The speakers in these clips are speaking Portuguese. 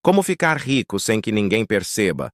Como ficar rico sem que ninguém perceba?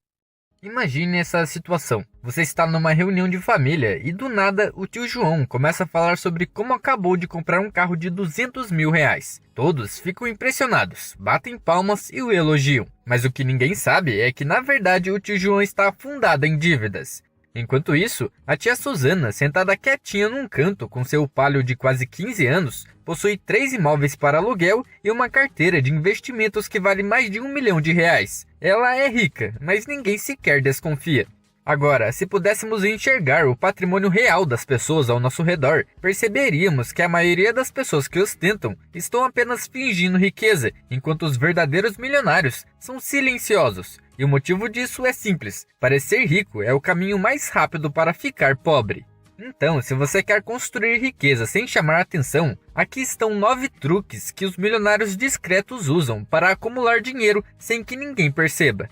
Imagine essa situação. Você está numa reunião de família e do nada o tio João começa a falar sobre como acabou de comprar um carro de 200 mil reais. Todos ficam impressionados, batem palmas e o elogiam. Mas o que ninguém sabe é que na verdade o tio João está afundado em dívidas. Enquanto isso, a tia Susana, sentada quietinha num canto com seu palio de quase 15 anos, possui 3 imóveis para aluguel e uma carteira de investimentos que vale mais de 1 milhão de reais. Ela é rica, mas ninguém sequer desconfia. Agora, se pudéssemos enxergar o patrimônio real das pessoas ao nosso redor, perceberíamos que a maioria das pessoas que ostentam estão apenas fingindo riqueza, enquanto os verdadeiros milionários são silenciosos. E o motivo disso é simples: parecer rico é o caminho mais rápido para ficar pobre. Então, se você quer construir riqueza sem chamar atenção, aqui estão 9 truques que os milionários discretos usam para acumular dinheiro sem que ninguém perceba.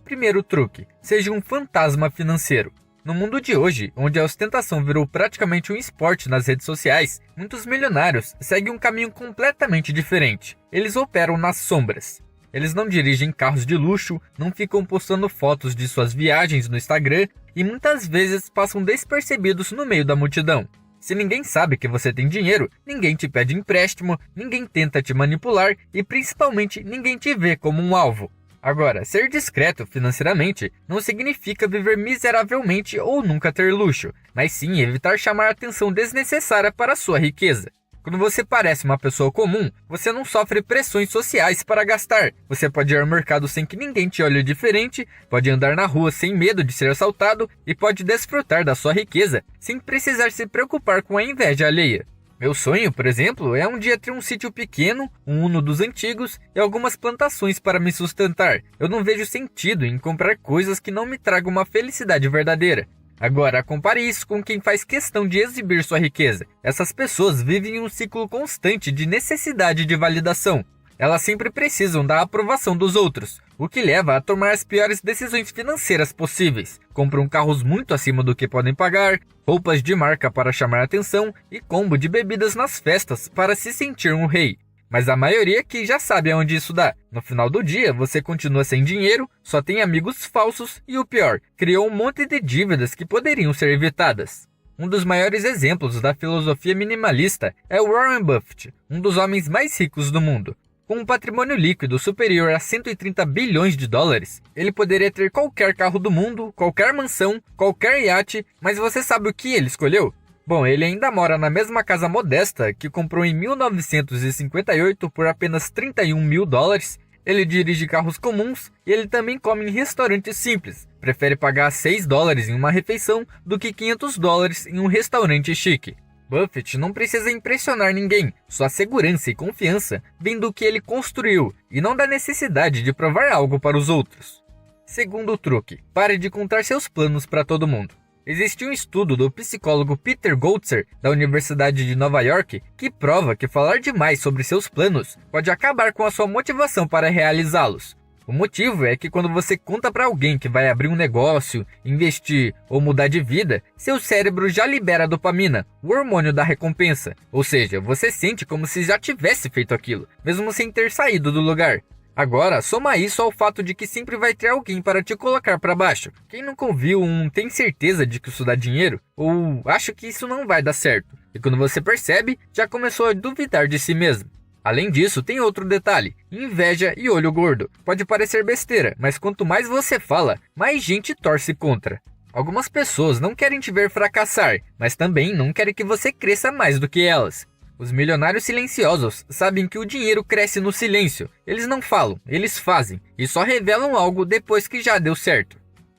Primeiro truque: seja um fantasma financeiro. No mundo de hoje, onde a ostentação virou praticamente um esporte nas redes sociais, muitos milionários seguem um caminho completamente diferente. Eles operam nas sombras. Eles não dirigem carros de luxo, não ficam postando fotos de suas viagens no Instagram e muitas vezes passam despercebidos no meio da multidão. Se ninguém sabe que você tem dinheiro, ninguém te pede empréstimo, ninguém tenta te manipular e principalmente ninguém te vê como um alvo. Agora, ser discreto financeiramente não significa viver miseravelmente ou nunca ter luxo, mas sim evitar chamar atenção desnecessária para a sua riqueza. Quando você parece uma pessoa comum, você não sofre pressões sociais para gastar. Você pode ir ao mercado sem que ninguém te olhe diferente, pode andar na rua sem medo de ser assaltado e pode desfrutar da sua riqueza sem precisar se preocupar com a inveja alheia. Meu sonho, por exemplo, é um dia ter um sítio pequeno, um Uno dos antigos e algumas plantações para me sustentar. Eu não vejo sentido em comprar coisas que não me tragam uma felicidade verdadeira. Agora, compare isso com quem faz questão de exibir sua riqueza. Essas pessoas vivem em um ciclo constante de necessidade de validação. Elas sempre precisam da aprovação dos outros, o que leva a tomar as piores decisões financeiras possíveis. Compram carros muito acima do que podem pagar, roupas de marca para chamar atenção e combo de bebidas nas festas para se sentir um rei. Mas a maioria aqui já sabe aonde isso dá. No final do dia, você continua sem dinheiro, só tem amigos falsos e o pior, criou um monte de dívidas que poderiam ser evitadas. Um dos maiores exemplos da filosofia minimalista é Warren Buffett, um dos homens mais ricos do mundo. Com um patrimônio líquido superior a 130 bilhões de dólares, ele poderia ter qualquer carro do mundo, qualquer mansão, qualquer iate, mas você sabe o que ele escolheu? Bom, ele ainda mora na mesma casa modesta que comprou em 1958 por apenas 31 mil dólares, ele dirige carros comuns e ele também come em restaurantes simples. Prefere pagar 6 dólares em uma refeição do que 500 dólares em um restaurante chique. Buffett não precisa impressionar ninguém, sua segurança e confiança vem do que ele construiu e não da necessidade de provar algo para os outros. Segundo truque: pare de contar seus planos para todo mundo. Existe um estudo do psicólogo Peter Goltzer, da Universidade de Nova York, que prova que falar demais sobre seus planos pode acabar com a sua motivação para realizá-los. O motivo é que quando você conta para alguém que vai abrir um negócio, investir ou mudar de vida, seu cérebro já libera dopamina, o hormônio da recompensa. Ou seja, você sente como se já tivesse feito aquilo, mesmo sem ter saído do lugar. Agora, soma isso ao fato de que sempre vai ter alguém para te colocar para baixo. Quem nunca ouviu tem certeza de que isso dá dinheiro? Ou acho que isso não vai dar certo? E quando você percebe, já começou a duvidar de si mesmo. Além disso, tem outro detalhe: inveja e olho gordo. Pode parecer besteira, mas quanto mais você fala, mais gente torce contra. Algumas pessoas não querem te ver fracassar, mas também não querem que você cresça mais do que elas. Os milionários silenciosos sabem que o dinheiro cresce no silêncio. Eles não falam, eles fazem, e só revelam algo depois que já deu certo.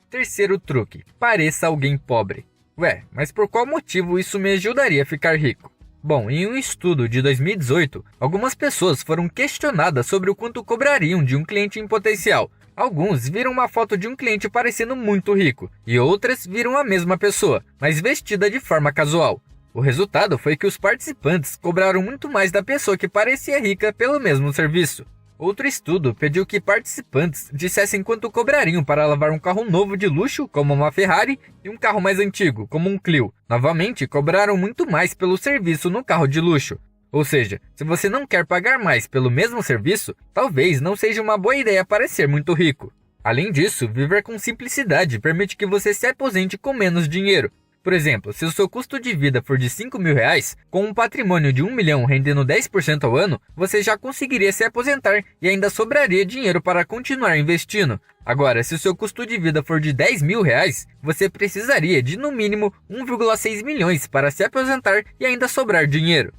Terceiro truque: pareça alguém pobre. Ué, mas por qual motivo isso me ajudaria a ficar rico? Bom, em um estudo de 2018, algumas pessoas foram questionadas sobre o quanto cobrariam de um cliente em potencial. Alguns viram uma foto de um cliente parecendo muito rico, e outras viram a mesma pessoa, mas vestida de forma casual. O resultado foi que os participantes cobraram muito mais da pessoa que parecia rica pelo mesmo serviço. Outro estudo pediu que participantes dissessem quanto cobrariam para lavar um carro novo de luxo, como uma Ferrari, e um carro mais antigo, como um Clio. Novamente, cobraram muito mais pelo serviço no carro de luxo. Ou seja, se você não quer pagar mais pelo mesmo serviço, talvez não seja uma boa ideia parecer muito rico. Além disso, viver com simplicidade permite que você se aposente com menos dinheiro. Por exemplo, se o seu custo de vida for de R$ 5.000, com um patrimônio de 1 milhão rendendo 10% ao ano, você já conseguiria se aposentar e ainda sobraria dinheiro para continuar investindo. Agora, se o seu custo de vida for de R$ 10.000, você precisaria de no mínimo 1,6 milhões para se aposentar e ainda sobrar dinheiro.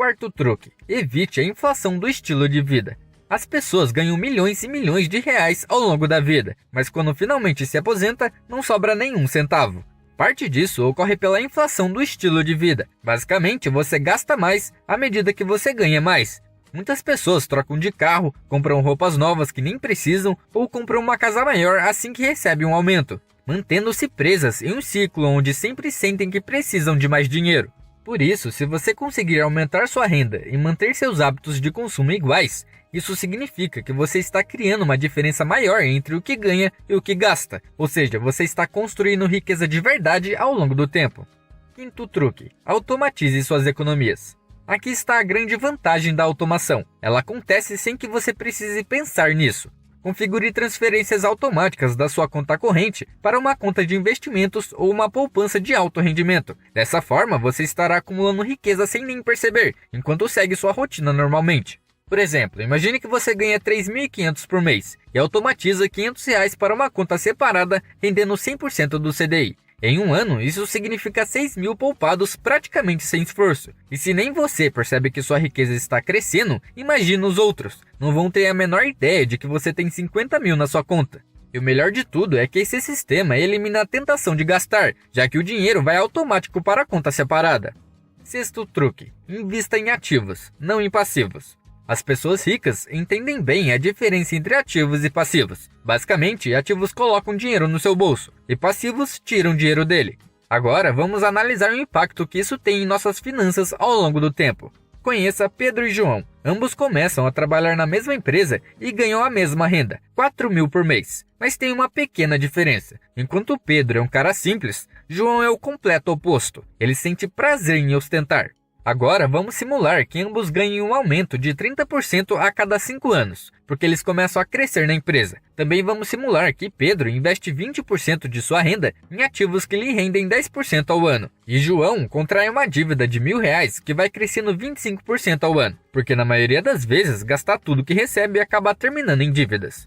Quarto truque: evite a inflação do estilo de vida. As pessoas ganham milhões e milhões de reais ao longo da vida, mas quando finalmente se aposenta, não sobra nenhum centavo. Parte disso ocorre pela inflação do estilo de vida. Basicamente, você gasta mais à medida que você ganha mais. Muitas pessoas trocam de carro, compram roupas novas que nem precisam ou compram uma casa maior assim que recebem um aumento, mantendo-se presas em um ciclo onde sempre sentem que precisam de mais dinheiro. Por isso, se você conseguir aumentar sua renda e manter seus hábitos de consumo iguais, isso significa que você está criando uma diferença maior entre o que ganha e o que gasta, ou seja, você está construindo riqueza de verdade ao longo do tempo. Quinto truque: automatize suas economias. Aqui está a grande vantagem da automação. Ela acontece sem que você precise pensar nisso. Configure transferências automáticas da sua conta corrente para uma conta de investimentos ou uma poupança de alto rendimento. Dessa forma, você estará acumulando riqueza sem nem perceber, enquanto segue sua rotina normalmente. Por exemplo, imagine que você ganha R$ 3.500 por mês e automatiza R$ 500 para uma conta separada rendendo 100% do CDI. Em um ano, isso significa 6.000 poupados praticamente sem esforço. E se nem você percebe que sua riqueza está crescendo, imagine os outros. Não vão ter a menor ideia de que você tem 50.000 na sua conta. E o melhor de tudo é que esse sistema elimina a tentação de gastar, já que o dinheiro vai automático para a conta separada. Sexto truque: invista em ativos, não em passivos. As pessoas ricas entendem bem a diferença entre ativos e passivos. Basicamente, ativos colocam dinheiro no seu bolso e passivos tiram dinheiro dele. Agora, vamos analisar o impacto que isso tem em nossas finanças ao longo do tempo. Conheça Pedro e João. Ambos começam a trabalhar na mesma empresa e ganham a mesma renda, R$ 4.000 por mês. Mas tem uma pequena diferença. Enquanto Pedro é um cara simples, João é o completo oposto. Ele sente prazer em ostentar. Agora vamos simular que ambos ganhem um aumento de 30% a cada 5 anos, porque eles começam a crescer na empresa. Também vamos simular que Pedro investe 20% de sua renda em ativos que lhe rendem 10% ao ano, e João contrai uma dívida de R$ 1.000 que vai crescendo 25% ao ano, porque na maioria das vezes gastar tudo que recebe acaba terminando em dívidas.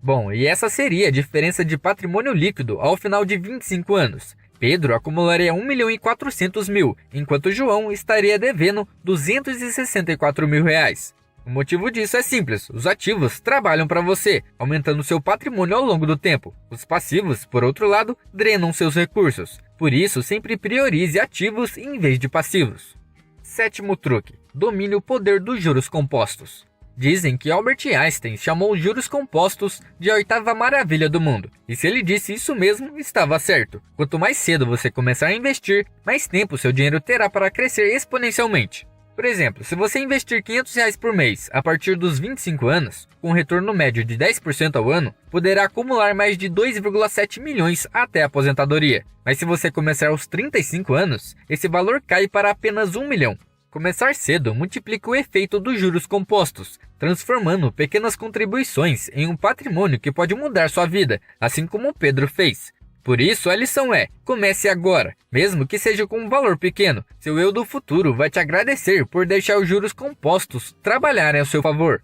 Bom, e essa seria a diferença de patrimônio líquido ao final de 25 anos. Pedro acumularia R$ 1.400.000, enquanto João estaria devendo R$ 264.000. O motivo disso é simples: os ativos trabalham para você, aumentando seu patrimônio ao longo do tempo. Os passivos, por outro lado, drenam seus recursos. Por isso, sempre priorize ativos em vez de passivos. Sétimo truque: domine o poder dos juros compostos. Dizem que Albert Einstein chamou os juros compostos de a oitava maravilha do mundo. E se ele disse isso mesmo, estava certo. Quanto mais cedo você começar a investir, mais tempo seu dinheiro terá para crescer exponencialmente. Por exemplo, se você investir R$ 500 por mês a partir dos 25 anos, com um retorno médio de 10% ao ano, poderá acumular mais de 2,7 milhões até a aposentadoria. Mas se você começar aos 35 anos, esse valor cai para apenas 1 milhão. Começar cedo multiplica o efeito dos juros compostos, transformando pequenas contribuições em um patrimônio que pode mudar sua vida, assim como Pedro fez. Por isso, a lição é: comece agora, mesmo que seja com um valor pequeno. Seu eu do futuro vai te agradecer por deixar os juros compostos trabalharem a seu favor.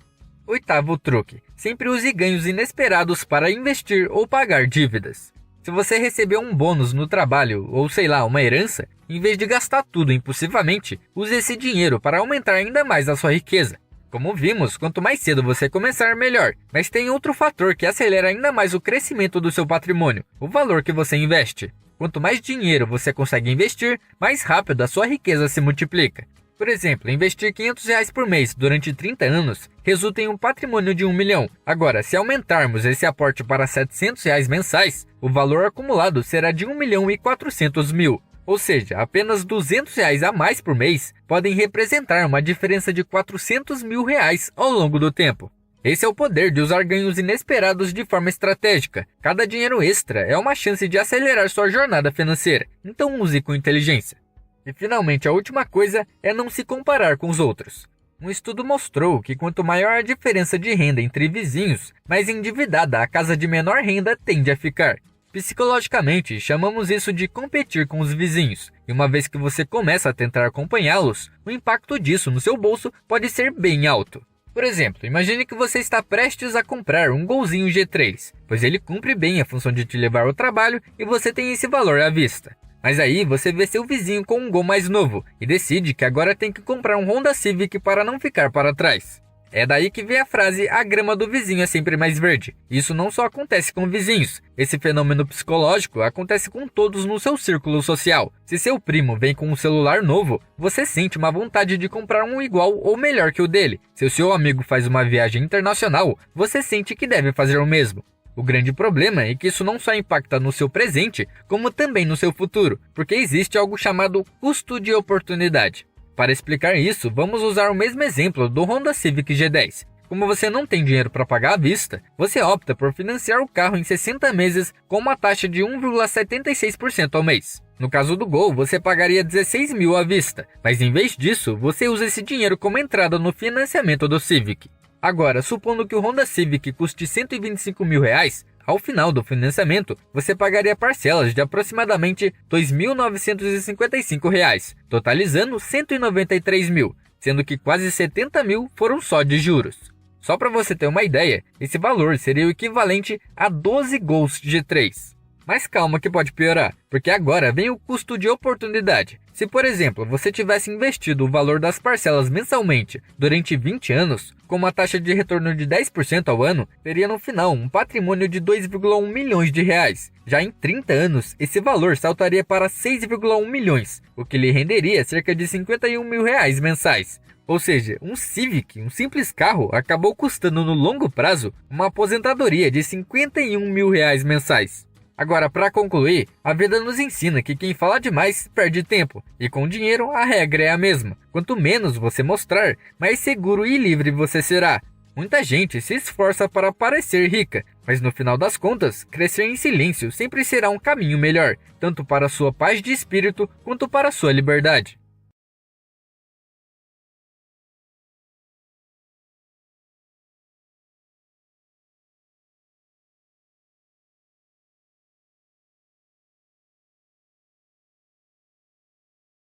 Oitavo truque: sempre use ganhos inesperados para investir ou pagar dívidas. Se você recebeu um bônus no trabalho ou uma herança, em vez de gastar tudo impulsivamente, use esse dinheiro para aumentar ainda mais a sua riqueza. Como vimos, quanto mais cedo você começar, melhor. Mas tem outro fator que acelera ainda mais o crescimento do seu patrimônio: o valor que você investe. Quanto mais dinheiro você consegue investir, mais rápido a sua riqueza se multiplica. Por exemplo, investir R$ 500 por mês durante 30 anos resulta em um patrimônio de 1 milhão. Agora, se aumentarmos esse aporte para R$ 700 mensais, o valor acumulado será de 1.400.000. Ou seja, apenas R$ 200 a mais por mês podem representar uma diferença de R$ 400.000 ao longo do tempo. Esse é o poder de usar ganhos inesperados de forma estratégica. Cada dinheiro extra é uma chance de acelerar sua jornada financeira, então use com inteligência. E finalmente, a última coisa é não se comparar com os outros. Um estudo mostrou que quanto maior a diferença de renda entre vizinhos, mais endividada a casa de menor renda tende a ficar. Psicologicamente, chamamos isso de competir com os vizinhos, e uma vez que você começa a tentar acompanhá-los, o impacto disso no seu bolso pode ser bem alto. Por exemplo, imagine que você está prestes a comprar um Golzinho G3, pois ele cumpre bem a função de te levar ao trabalho e você tem esse valor à vista. Mas aí você vê seu vizinho com um Gol mais novo e decide que agora tem que comprar um Honda Civic para não ficar para trás. É daí que vem a frase "a grama do vizinho é sempre mais verde". Isso não só acontece com vizinhos, esse fenômeno psicológico acontece com todos no seu círculo social. Se seu primo vem com um celular novo, você sente uma vontade de comprar um igual ou melhor que o dele. Se o seu amigo faz uma viagem internacional, você sente que deve fazer o mesmo. O grande problema é que isso não só impacta no seu presente, como também no seu futuro, porque existe algo chamado custo de oportunidade. Para explicar isso, vamos usar o mesmo exemplo do Honda Civic G10. Como você não tem dinheiro para pagar à vista, você opta por financiar o carro em 60 meses com uma taxa de 1,76% ao mês. No caso do Gol, você pagaria 16 mil à vista, mas em vez disso, você usa esse dinheiro como entrada no financiamento do Civic. Agora, supondo que o Honda Civic custe 125 mil reais, ao final do financiamento, você pagaria parcelas de aproximadamente R$ 2.955, totalizando 193 mil, sendo que quase 70 mil foram só de juros. Só para você ter uma ideia, esse valor seria o equivalente a 12 Gols G3. Mas calma que pode piorar, porque agora vem o custo de oportunidade. Se, por exemplo, você tivesse investido o valor das parcelas mensalmente durante 20 anos, com uma taxa de retorno de 10% ao ano, teria no final um patrimônio de 2,1 milhões de reais. Já em 30 anos, esse valor saltaria para 6,1 milhões, o que lhe renderia cerca de 51 mil reais mensais. Ou seja, um Civic, um simples carro, acabou custando no longo prazo uma aposentadoria de 51 mil reais mensais. Agora, para concluir, a vida nos ensina que quem fala demais perde tempo, e com dinheiro a regra é a mesma. Quanto menos você mostrar, mais seguro e livre você será. Muita gente se esforça para parecer rica, mas no final das contas, crescer em silêncio sempre será um caminho melhor, tanto para sua paz de espírito quanto para sua liberdade.